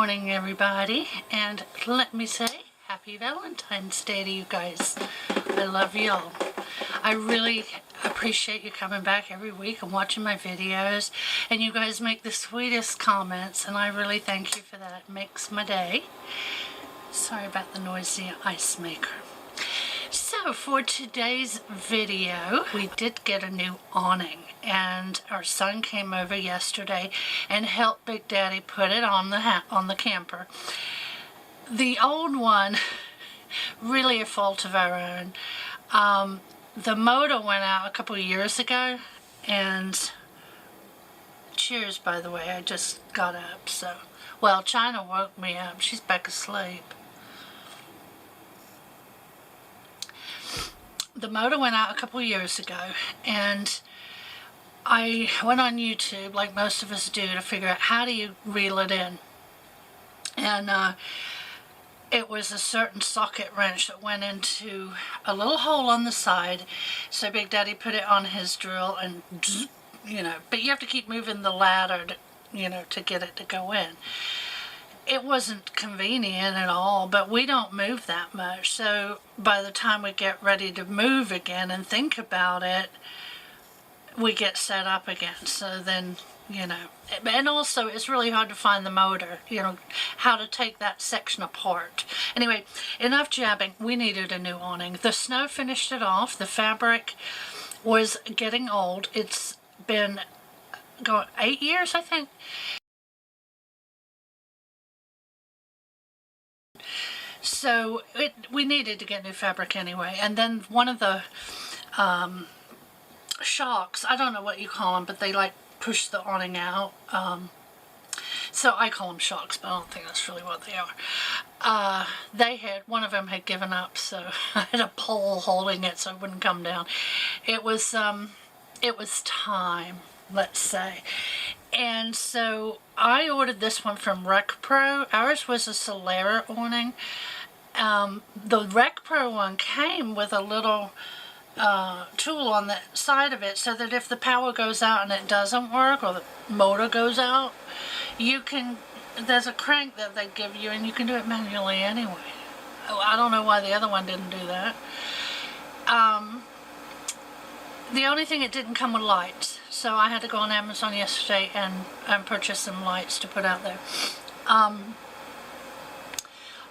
morning, everybody, and let me say happy Valentine's Day to you guys. I love y'all. I really appreciate you coming back every week and watching my videos, and you guys make the sweetest comments, and I really thank you for that. It makes my day. Sorry about the noisy ice maker. So for today's video, we did get a new awning, and our son came over yesterday and helped Big Daddy put it on the camper. The old one, really a fault of our own. The motor went out a couple of years ago, and cheers, by the way, I just got up, so, well, China woke me up. She's back asleep. The motor went out a couple of years ago, and I went on YouTube, like most of us do, to figure out how do you reel it in. And it was a certain socket wrench that went into a little hole on the side, so Big Daddy put it on his drill and, you know, but you have to keep moving the ladder to, you know, to get it to go in. It wasn't convenient at all, but we don't move that much, so by the time we get ready to move again and think about it, we get set up again. So then, you know, and also it's really hard to find the motor, you know, how to take that section apart. Anyway, enough jabbing. We needed a new awning. The snow finished it off. The fabric was getting old. It's been going 8 years, I think. So we needed to get new fabric anyway. And then one of the shocks, I don't know what you call them, but they like push the awning out. So I call them shocks, but I don't think that's really what they are. One of them had given up, so I had a pole holding it so it wouldn't come down. It was time, let's say. And so I ordered this one from Rec Pro. Ours was a Solera awning. The Rec Pro one came with a little tool on the side of it, so that if the power goes out and it doesn't work, or the motor goes out, you can, there's a crank that they give you and you can do it manually anyway. I don't know why the other one didn't do that. The only thing, it didn't come with lights, so I had to go on Amazon yesterday and purchase some lights to put out there.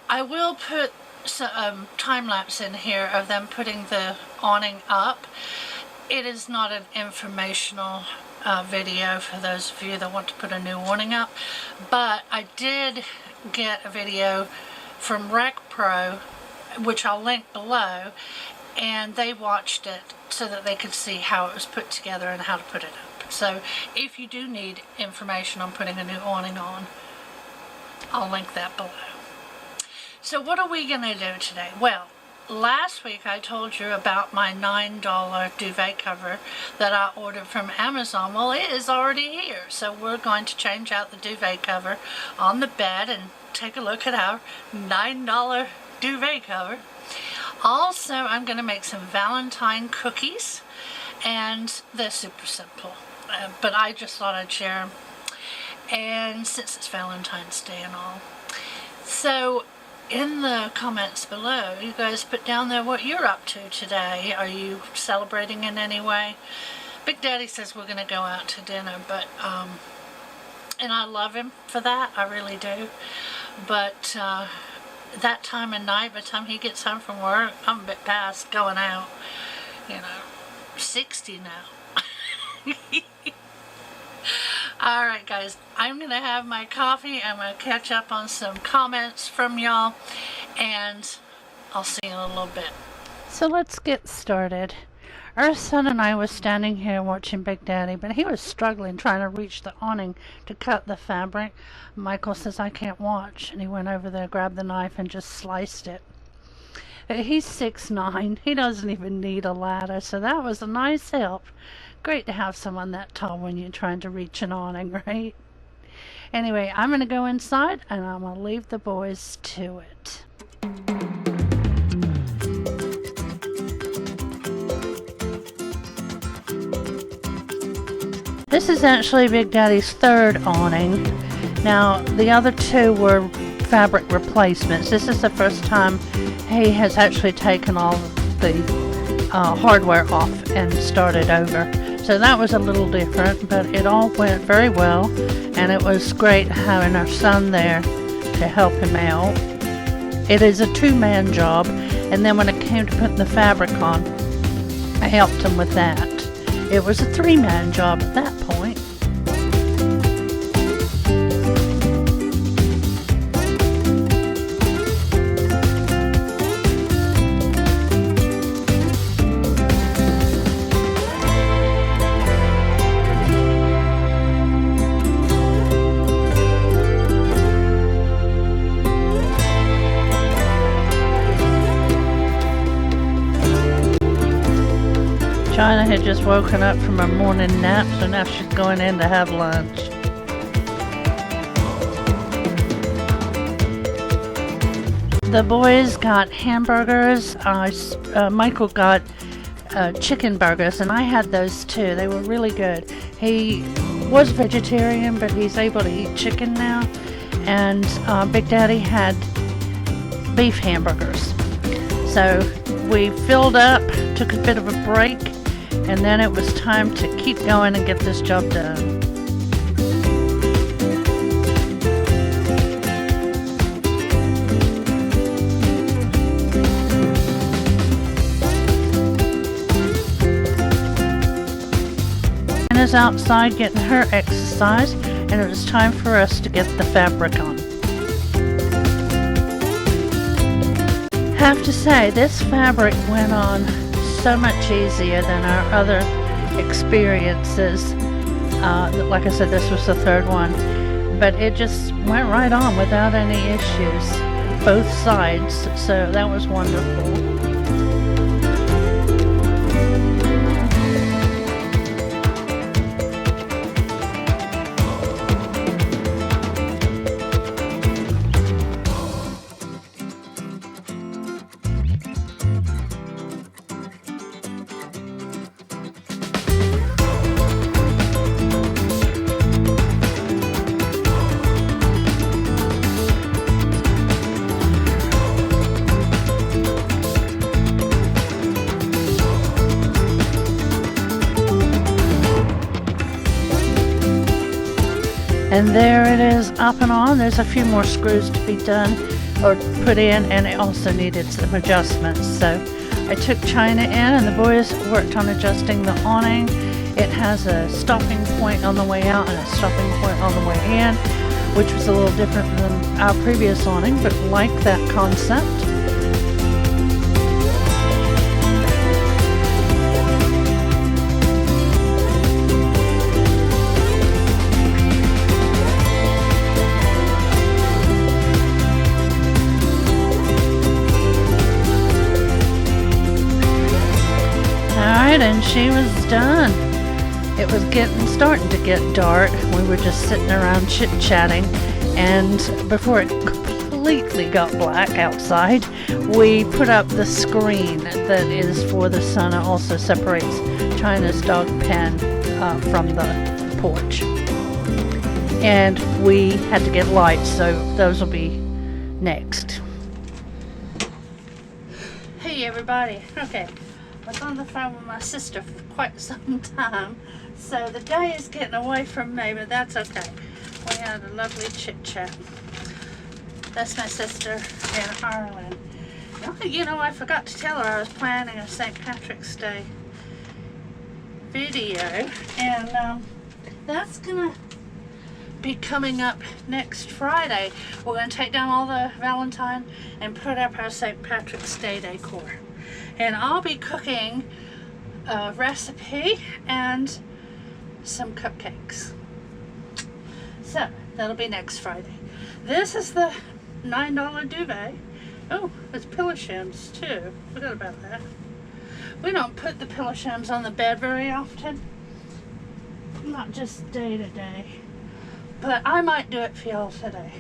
I will put some time-lapse in here of them putting the awning up. It is not an informational video for those of you that want to put a new awning up, but I did get a video from Rec Pro, which I'll link below, and they watched it so that they could see how it was put together and how to put it up. So if you do need information on putting a new awning on, I'll link that below. So what are we going to do today? Well, last week I told you about my $9 duvet cover that I ordered from Amazon. Well, it is already here, so we're going to change out the duvet cover on the bed and take a look at our $9 duvet cover. Also, I'm going to make some Valentine cookies, and they're super simple, but I just thought I'd share them, and since it's Valentine's Day and all. So in the comments below, you guys put down there what you're up to today. Are you celebrating in any way? Big Daddy says we're going to go out to dinner, but and I love him for that, I really do, but that time of night, by the time he gets home from work, I'm a bit past going out, you know, 60 now. Alright guys, I'm going to have my coffee, I'm going to catch up on some comments from y'all, and I'll see you in a little bit. So let's get started. Our son and I was standing here watching Big Daddy, but he was struggling trying to reach the awning to cut the fabric. Michael says, I can't watch, and he went over there, grabbed the knife, and just sliced it. He's 6'9", he doesn't even need a ladder, so that was a nice help. Great to have someone that tall when you're trying to reach an awning, right? Anyway, I'm going to go inside, and I'm going to leave the boys to it. This is actually Big Daddy's third awning, Now, the other two were fabric replacements. This is the first time he has actually taken all the hardware off and started over. So that was a little different, but it all went very well, and it was great having our son there to help him out. It is a two-man job, and then when it came to putting the fabric on, I helped him with that. It was a three-man job at that point. China had just woken up from her morning nap, so now she's going in to have lunch. The boys got hamburgers. Michael got chicken burgers, and I had those too. They were really good. He was vegetarian, but he's able to eat chicken now. And Big Daddy had beef hamburgers. So we filled up, took a bit of a break, and then it was time to keep going and get this job done. Anna's outside getting her exercise, and it was time for us to get the fabric on. Have to say, this fabric went on so much easier than our other experiences. Like I said, this was the third one, but it just went right on without any issues, both sides, so that was wonderful. And there it is, up and on. There's a few more screws to be done or put in, and it also needed some adjustments. So I took China in, and the boys worked on adjusting the awning. It has a stopping point on the way out and a stopping point on the way in, which was a little different than our previous awning, but like that concept. And she was done. It was starting to get dark. We were just sitting around chit-chatting, and before it completely got black outside, we put up the screen that is for the sun. It also separates China's dog pen from the porch. And we had to get lights, so those will be next. Hey everybody. Okay. I was on the phone with my sister for quite some time, so the day is getting away from me, but that's okay. We had a lovely chit-chat. That's my sister in Ireland. You know, I forgot to tell her I was planning a St. Patrick's Day video, and that's gonna be coming up next Friday. We're gonna take down all the Valentine and put up our St. Patrick's Day decor. And I'll be cooking a recipe and some cupcakes. So that'll be next Friday. This is the $9 duvet. Oh, it's pillow shims too. Forgot about that. We don't put the pillow shims on the bed very often. Not just day to day. But I might do it for y'all today.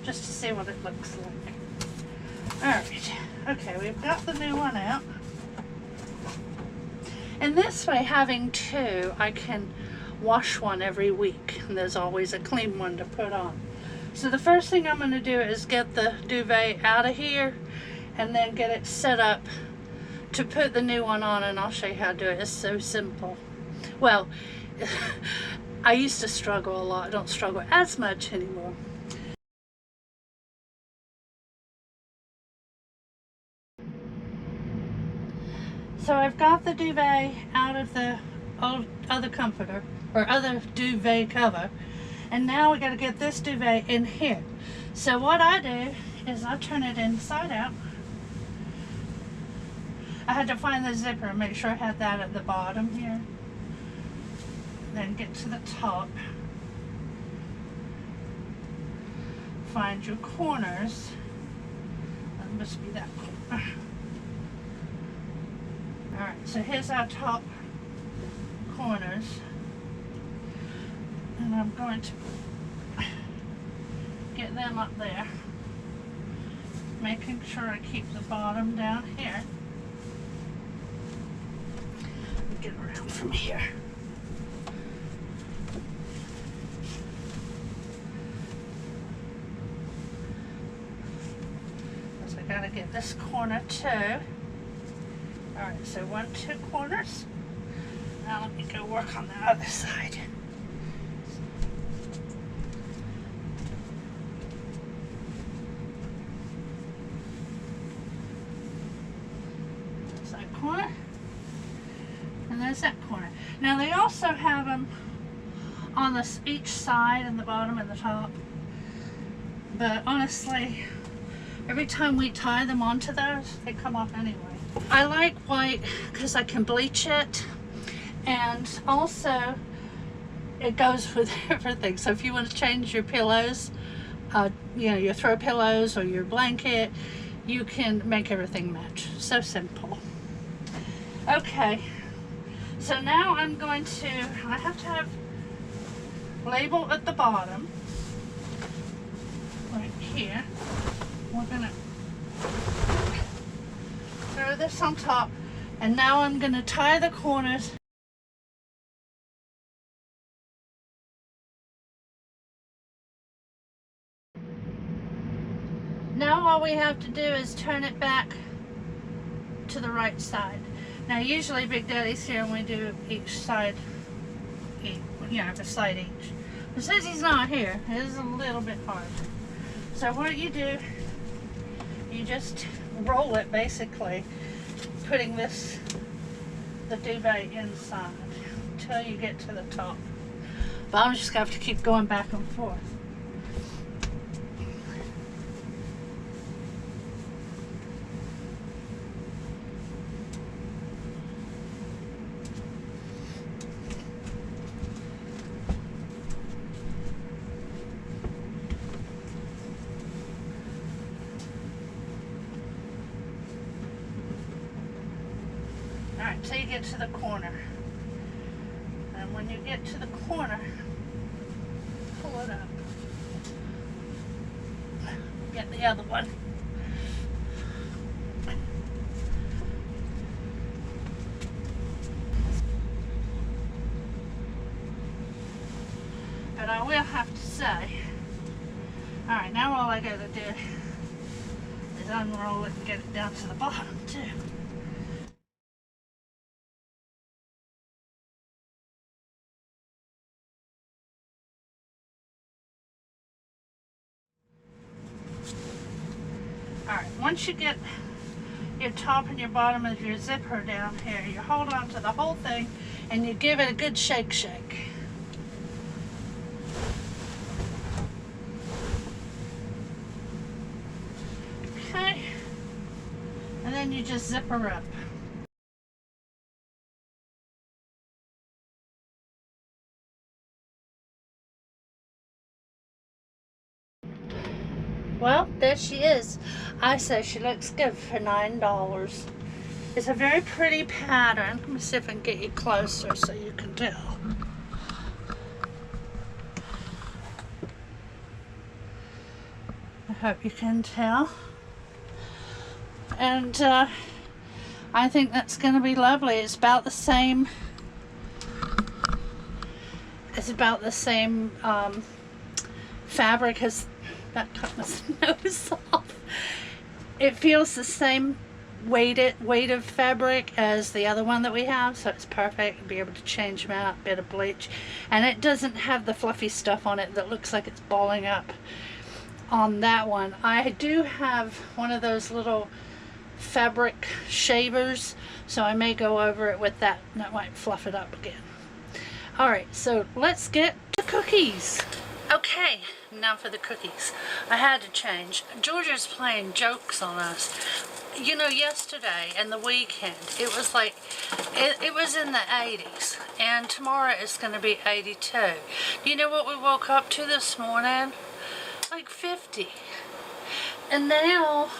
Just to see what it looks like. Alright. Okay, we've got the new one out. And this way, having two, I can wash one every week, and there's always a clean one to put on. So the first thing I'm going to do is get the duvet out of here and then get it set up to put the new one on, and I'll show you how to do it. It's so simple. Well, I used to struggle a lot. I don't struggle as much anymore. So I've got the duvet out of the old other comforter, or other duvet cover, and now we got to get this duvet in here. So what I do is I turn it inside out. I had to find the zipper and make sure I had that at the bottom here. Then get to the top. Find your corners. That must be that corner. Alright, so here's our top corners. And I'm going to get them up there. Making sure I keep the bottom down here. Get around from here. So I gotta get this corner too. Alright, so 1, 2 corners. Now let me go work on the other side. There's that corner. And there's that corner. Now they also have them on this each side, and the bottom and the top. But honestly, every time we tie them onto those, they come off anyway. I like white because I can bleach it, and also it goes with everything. So if you want to change your pillows, you know, your throw pillows or your blanket, you can make everything match. So simple. Okay. So now I'm going to, I have to have label at the bottom, right here. We're gonna throw this on top, and now I'm gonna tie the corners. Now all we have to do is turn it back to the right side. Now usually Big Daddy's here and we do each side, you know, the side each. But since he's not here, it is a little bit hard. So what you do, you just roll it basically, putting the duvet inside until you get to the top. But I'm just going to have to keep going back and forth. Alright, till you get to the corner. And when you get to the corner, pull it up. Get the other one. But I will have to say, alright, now all I gotta do is unroll it and get it down to the bottom too. Alright, once you get your top and your bottom of your zipper down here, you hold on to the whole thing and you give it a good shake. Okay, and then you just zip her up. Well, there she is. I say she looks good for $9. It's a very pretty pattern. Let me see if I can get you closer so you can tell. I hope you can tell. And I think that's going to be lovely. It's about the same is about the same fabric as that cut my nose off. It feels the same weight of fabric as the other one that we have, so it's perfect. Be able to change them out, bit of bleach, and it doesn't have the fluffy stuff on it that looks like it's balling up on that one. I do have one of those little fabric shavers, so I may go over it with that, and that might fluff it up again. Alright, so let's get to cookies. Okay, now for the cookies. I had to change. Georgia's playing jokes on us. You know, yesterday and the weekend, it was like, it was in the 80s, and tomorrow it's going to be 82. Do you know what we woke up to this morning? Like 50. And now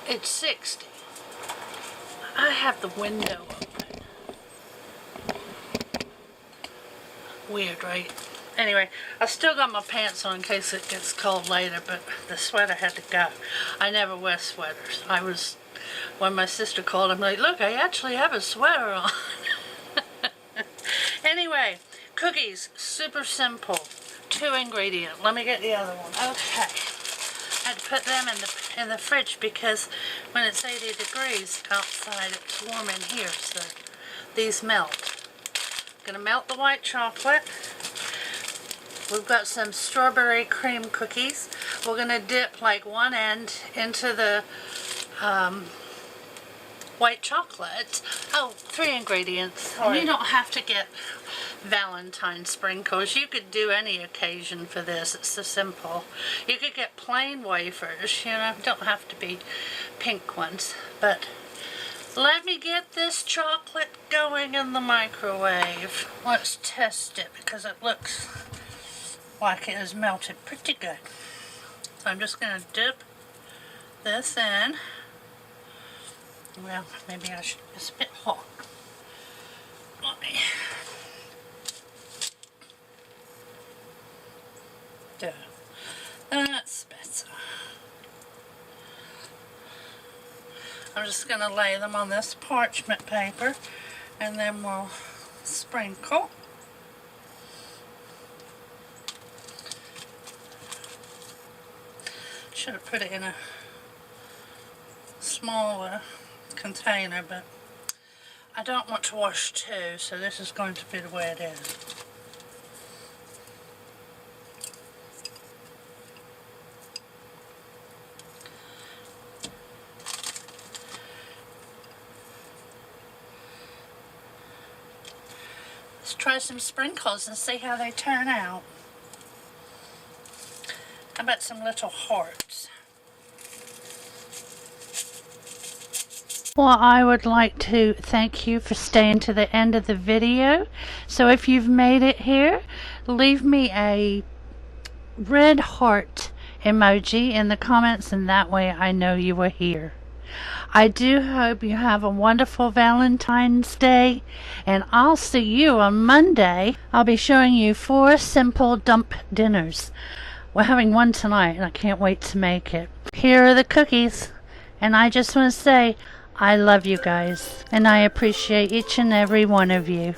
it's 60. I have the window open. Weird, right? Anyway, I still got my pants on in case it gets cold later, but the sweater had to go. I never wear sweaters. When my sister called, I'm like, look, I actually have a sweater on. Anyway, cookies, super simple. 2 ingredient. Let me get the other one. Okay. I had to put them in the fridge because when it's 80 degrees outside, it's warm in here, so these melt. Gonna melt the white chocolate. We've got some strawberry cream cookies. We're gonna dip like one end into the white chocolate. Oh, 3 ingredients. You don't have to get Valentine sprinkles. You could do any occasion for this. It's so simple. You could get plain wafers, you know, don't have to be pink ones. But let me get this chocolate going in the microwave. Let's test it because it looks like it has melted pretty good. So I'm just going to dip this in. Well, maybe I should, it's a bit hot. Let me do. That's better. I'm just going to lay them on this parchment paper and then we'll sprinkle. Should have put it in a smaller container, but I don't want to wash 2, so this is going to be the way it is. Let's try some sprinkles and see how they turn out. How about some little hearts? Well, I would like to thank you for staying to the end of the video. So if you've made it here, leave me a red heart emoji in the comments, and that way I know you were here. I do hope you have a wonderful Valentine's Day, and I'll see you on Monday. I'll be showing you 4 simple dump dinners. We're having one tonight, and I can't wait to make it. Here are the cookies, and I just want to say I love you guys, and I appreciate each and every one of you.